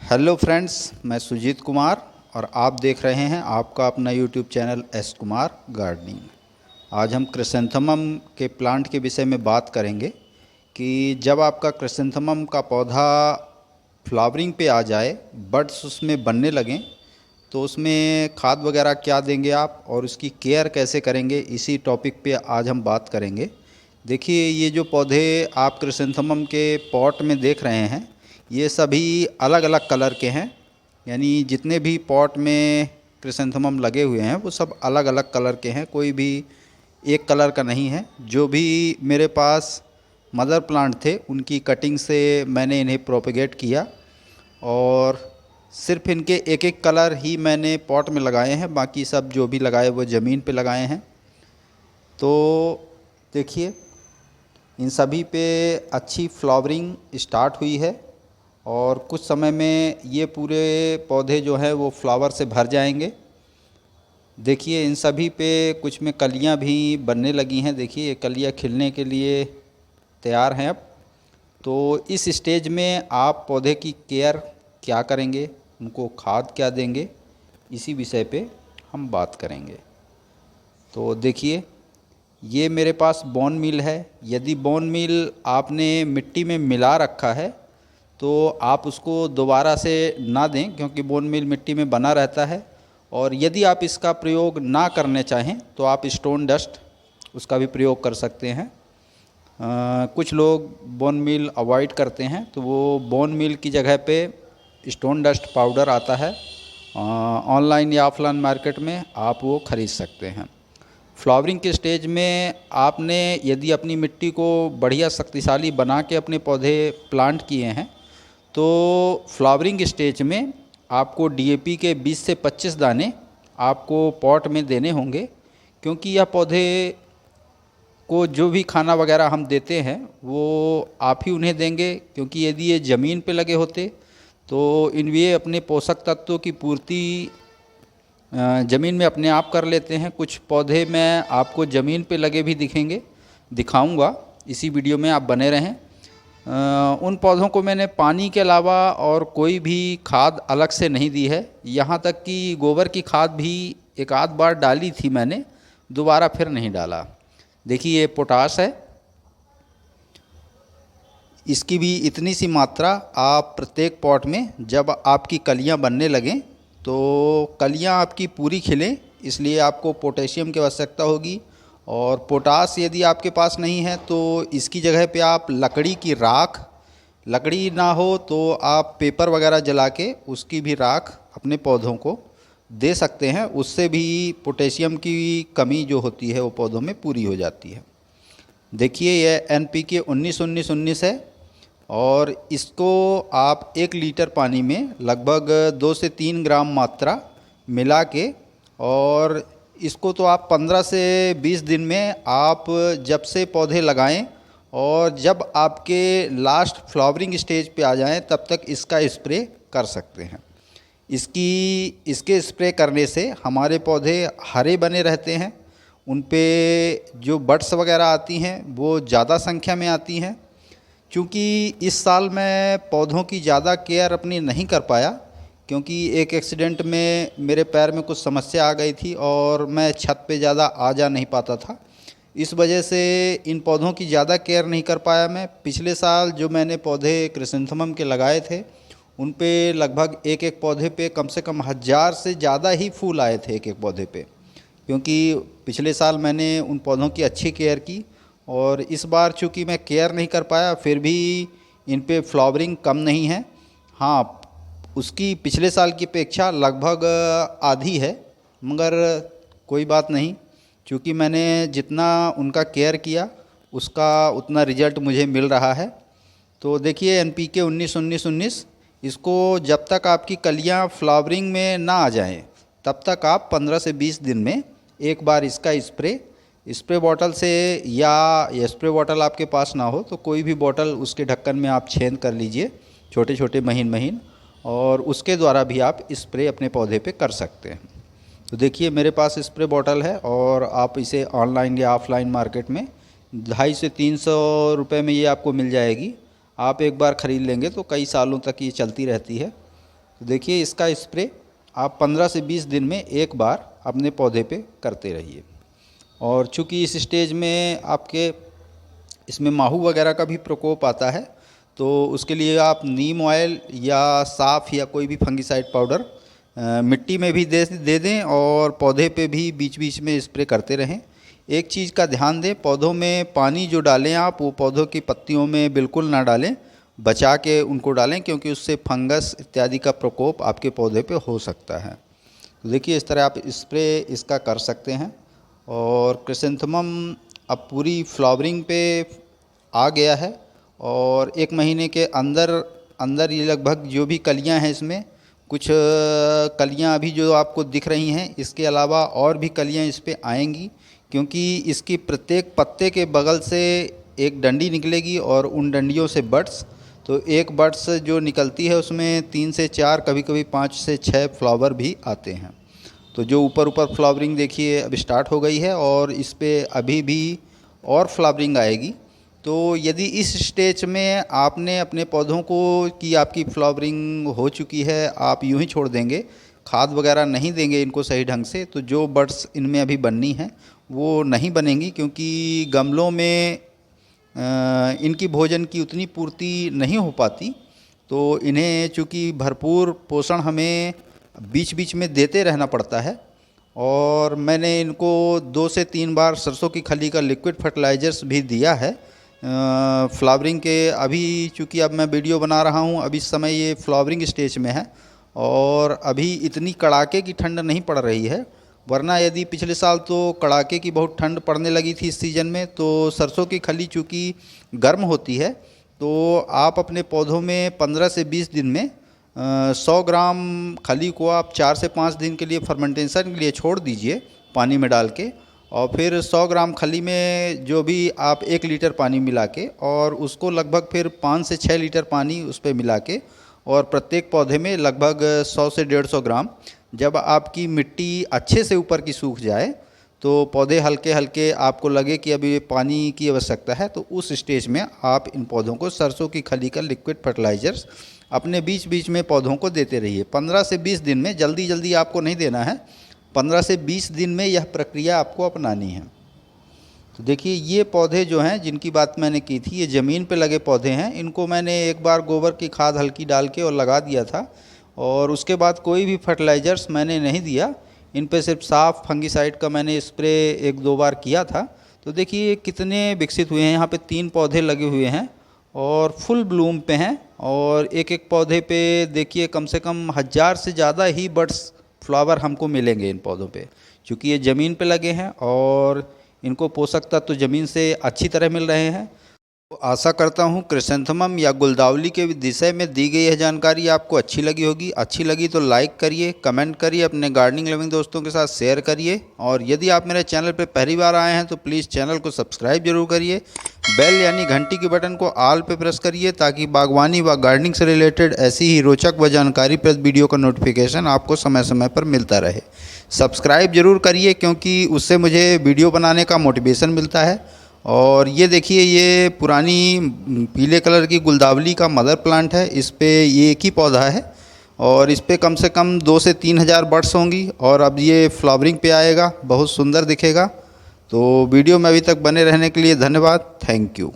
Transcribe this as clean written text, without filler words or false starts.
Hello friends, मैं सुजीत कुमार और आप देख रहे हैं आपका अपना YouTube channel S Kumar gardening. आज हम क्रिसैंथेमम के प्लांट के विषय में बात करेंगे कि जब आपका क्रिसैंथेमम का पौधा फ्लावरिंग पे आ जाए, बड्स उसमें बनने लगें, तो उसमें खाद वगैरह क्या देंगे आप और उसकी केयर कैसे करेंगे, इसी टॉपिक पे आज हम बात करेंगे। देखिए, ये जो पौधे आप क्रिसैंथेमम के पॉट में देख रहे हैं, ये सभी अलग अलग कलर के हैं। यानी जितने भी पॉट में क्रिसैंथेमम लगे हुए हैं वो सब अलग अलग कलर के हैं, कोई भी एक कलर का नहीं है। जो भी मेरे पास मदर प्लांट थे उनकी कटिंग से मैंने इन्हें प्रोपेगेट किया और सिर्फ इनके एक एक कलर ही मैंने पॉट में लगाए हैं, बाकी सब जो भी लगाए वो ज़मीन पे लगाए हैं। तो देखिए, इन सभी पे अच्छी फ्लावरिंग स्टार्ट हुई है और कुछ समय में ये पूरे पौधे जो हैं वो फ्लावर से भर जाएंगे। देखिए, इन सभी पे कुछ में कलियां भी बनने लगी हैं। देखिए, ये कलियां खिलने के लिए तैयार हैं अब। तो इस स्टेज में आप पौधे की केयर क्या करेंगे, उनको खाद क्या देंगे, इसी विषय पे हम बात करेंगे। तो देखिए, ये मेरे पास बोन मील है। यदि बोन मील आपने मिट्टी में मिला रखा है तो आप उसको दोबारा से ना दें, क्योंकि बोन मील मिट्टी में बना रहता है। और यदि आप इसका प्रयोग ना करने चाहें तो आप स्टोन डस्ट उसका भी प्रयोग कर सकते हैं। कुछ लोग बोन मील अवॉइड करते हैं, तो वो बोन मील की जगह पे स्टोन डस्ट पाउडर आता है, ऑनलाइन या ऑफलाइन मार्केट में आप वो ख़रीद सकते हैं। फ्लावरिंग के स्टेज में आपने यदि अपनी मिट्टी को बढ़िया शक्तिशाली बना के अपने पौधे प्लांट किए हैं तो फ्लावरिंग स्टेज में आपको डीएपी के 20 से 25 दाने आपको पॉट में देने होंगे, क्योंकि यह पौधे को जो भी खाना वगैरह हम देते हैं वो आप ही उन्हें देंगे। क्योंकि यदि ये ज़मीन पे लगे होते तो ये अपने पोषक तत्वों की पूर्ति ज़मीन में अपने आप कर लेते हैं। कुछ पौधे मैं आपको ज़मीन पे लगे भी दिखाऊंगा, इसी वीडियो में आप बने रहें। उन पौधों को मैंने पानी के अलावा और कोई भी खाद अलग से नहीं दी है। यहाँ तक कि गोबर की खाद भी एक आध बार डाली थी मैंने, दोबारा फिर नहीं डाला। देखिए, ये पोटाश है, इसकी भी इतनी सी मात्रा आप प्रत्येक पॉट में, जब आपकी कलियाँ बनने लगें तो कलियाँ आपकी पूरी खिलें, इसलिए आपको पोटेशियम की आवश्यकता होगी। और पोटाश यदि आपके पास नहीं है तो इसकी जगह पे आप लकड़ी की राख, लकड़ी ना हो तो आप पेपर वगैरह जला के उसकी भी राख अपने पौधों को दे सकते हैं। उससे भी पोटेशियम की कमी जो होती है वो पौधों में पूरी हो जाती है। देखिए, यह NPK 19-19-19 है और इसको आप 1 लीटर पानी में लगभग 2 से 3 ग्राम मात्रा मिला के, और इसको तो आप 15 से 20 दिन में आप जब से पौधे लगाएं और जब आपके लास्ट फ्लावरिंग स्टेज पे आ जाएं तब तक इसका स्प्रे कर सकते हैं। इसके स्प्रे करने से हमारे पौधे हरे बने रहते हैं, उन पे जो बड्स वगैरह आती हैं वो ज़्यादा संख्या में आती हैं। क्योंकि इस साल मैं पौधों की ज़्यादा केयर अपनी नहीं कर पाया, क्योंकि एक एक्सीडेंट में मेरे पैर में कुछ समस्या आ गई थी और मैं छत पे ज़्यादा आ जा नहीं पाता था। इस वजह से इन पौधों की ज़्यादा केयर नहीं कर पाया मैं। पिछले साल जो मैंने पौधे क्रिसैंथेमम के लगाए थे उन पे लगभग एक एक पौधे पे कम से कम 1000 से ज़्यादा ही फूल आए थे एक एक पौधे पे, क्योंकि पिछले साल मैंने उन पौधों की अच्छी केयर की। और इस बार चूँकि मैं केयर नहीं कर पाया, फिर भी इन पे फ्लावरिंग कम नहीं है। हाँ, उसकी पिछले साल की अपेक्षा लगभग आधी है, मगर कोई बात नहीं, क्योंकि मैंने जितना उनका केयर किया उसका उतना रिजल्ट मुझे मिल रहा है। तो देखिए, NPK 19-19-19, इसको जब तक आपकी कलियां फ्लावरिंग में ना आ जाएं तब तक आप 15 से 20 दिन में एक बार इसका स्प्रे बॉटल से, या स्प्रे बॉटल आपके पास ना हो तो कोई भी बॉटल उसके ढक्कन में आप छेद कर लीजिए, छोटे छोटे महीन महीन, और उसके द्वारा भी आप स्प्रे अपने पौधे पे कर सकते हैं। तो देखिए, मेरे पास स्प्रे बॉटल है और आप इसे ऑनलाइन या ऑफलाइन मार्केट में 250 से 300 रुपये में ये आपको मिल जाएगी। आप एक बार ख़रीद लेंगे तो कई सालों तक ये चलती रहती है। तो देखिए इसका स्प्रे आप 15 से 20 दिन में एक बार अपने पौधे पे करते रहिए। और चूँकि इस स्टेज में आपके इसमें माहू वगैरह का भी प्रकोप आता है, तो उसके लिए आप नीम ऑयल या साफ़ या कोई भी फंगिसाइड पाउडर मिट्टी में भी दे दें और पौधे पे भी बीच बीच में स्प्रे करते रहें। एक चीज़ का ध्यान दें, पौधों में पानी जो डालें आप वो पौधों की पत्तियों में बिल्कुल ना डालें, बचा के उनको डालें, क्योंकि उससे फंगस इत्यादि का प्रकोप आपके पौधे पे हो सकता है। तो देखिए इस तरह आप स्प्रे इसका कर सकते हैं। और क्रिसेंथेमम अब पूरी फ्लावरिंग पे आ गया है और 1 महीने के अंदर अंदर ये लगभग जो भी कलियां हैं, इसमें कुछ कलियां अभी जो आपको दिख रही हैं, इसके अलावा और भी कलियां इस पे आएंगी, क्योंकि इसकी प्रत्येक पत्ते के बगल से एक डंडी निकलेगी और उन डंडियों से बड्स, तो एक बड्स जो निकलती है उसमें 3 से 4 कभी कभी 5 से 6 फ्लावर भी आते हैं। तो जो ऊपर ऊपर फ्लावरिंग देखिए अब स्टार्ट हो गई है और इस पे अभी भी और फ्लावरिंग आएगी। तो यदि इस स्टेज में आपने अपने पौधों को कि आपकी फ्लावरिंग हो चुकी है, आप यूं ही छोड़ देंगे, खाद वगैरह नहीं देंगे इनको सही ढंग से, तो जो बड्स इनमें अभी बननी है वो नहीं बनेंगी, क्योंकि गमलों में इनकी भोजन की उतनी पूर्ति नहीं हो पाती। तो इन्हें चूँकि भरपूर पोषण हमें बीच बीच में देते रहना पड़ता है। और मैंने इनको 2 से 3 बार सरसों की खली का लिक्विड फर्टिलाइज़र्स भी दिया है फ्लावरिंग के। अभी चूँकि अब मैं वीडियो बना रहा हूँ, अभी इस समय ये फ्लावरिंग स्टेज में है और अभी इतनी कड़ाके की ठंड नहीं पड़ रही है, वरना यदि पिछले साल तो कड़ाके की बहुत ठंड पड़ने लगी थी इस सीज़न में, तो सरसों की खली चूँकि गर्म होती है, तो आप अपने पौधों में 15 से 20 दिन में 100 ग्राम खली को आप 4 से 5 दिन के लिए फर्मेंटेशन के लिए छोड़ दीजिए पानी में डाल के, और फिर 100 ग्राम खली में जो भी आप 1 लीटर पानी मिला के, और उसको लगभग फिर 5 से 6 लीटर पानी उस पर मिला के, और प्रत्येक पौधे में लगभग 100 से 150 ग्राम, जब आपकी मिट्टी अच्छे से ऊपर की सूख जाए, तो पौधे हल्के हल्के आपको लगे कि अभी पानी की आवश्यकता है, तो उस स्टेज में आप इन पौधों को सरसों की खली का लिक्विड फर्टिलाइज़र्स अपने बीच बीच में पौधों को देते रहिए। 15 से 20 दिन में, जल्दी जल्दी आपको नहीं देना है, 15 से 20 दिन में यह प्रक्रिया आपको अपनानी है। तो देखिए ये पौधे जो हैं जिनकी बात मैंने की थी, ये ज़मीन पे लगे पौधे हैं। इनको मैंने एक बार गोबर की खाद हल्की डाल के और लगा दिया था, और उसके बाद कोई भी फर्टिलाइज़र्स मैंने नहीं दिया। इन पे सिर्फ साफ फंगिसाइड का मैंने स्प्रे 1-2 बार किया था। तो देखिए कितने विकसित हुए हैं। यहाँ पे 3 पौधे लगे हुए हैं और फुल ब्लूम पे हैं, और एक एक पौधे पे देखिए कम से कम 1000 से ज़्यादा ही बड्स फ्लावर हमको मिलेंगे इन पौधों पे, क्योंकि ये ज़मीन पे लगे हैं और इनको पोषक तत्व तो ज़मीन से अच्छी तरह मिल रहे हैं। तो आशा करता हूँ क्रिसेंथेमम या गुलदावली के विषय में दी गई यह जानकारी आपको अच्छी लगी होगी। अच्छी लगी तो लाइक करिए, कमेंट करिए, अपने गार्डनिंग लविंग दोस्तों के साथ शेयर करिए, और यदि आप मेरे चैनल पर पहली बार आए हैं तो प्लीज़ चैनल को सब्सक्राइब जरूर करिए। बेल यानी घंटी के बटन को ऑल पे प्रेस करिए, ताकि बागवानी व गार्डनिंग से रिलेटेड ऐसी ही रोचक व जानकारीप्रद वीडियो का नोटिफिकेशन आपको समय समय पर मिलता रहे। सब्सक्राइब जरूर करिए, क्योंकि उससे मुझे वीडियो बनाने का मोटिवेशन मिलता है। और ये देखिए ये पुरानी पीले कलर की गुलदावली का मदर प्लांट है। इस पे ये एक ही पौधा है और इस पे कम से कम 2 से 3 हज़ार बड्स होंगी, और अब ये फ्लावरिंग पे आएगा, बहुत सुंदर दिखेगा। तो वीडियो में अभी तक बने रहने के लिए धन्यवाद। Thank you.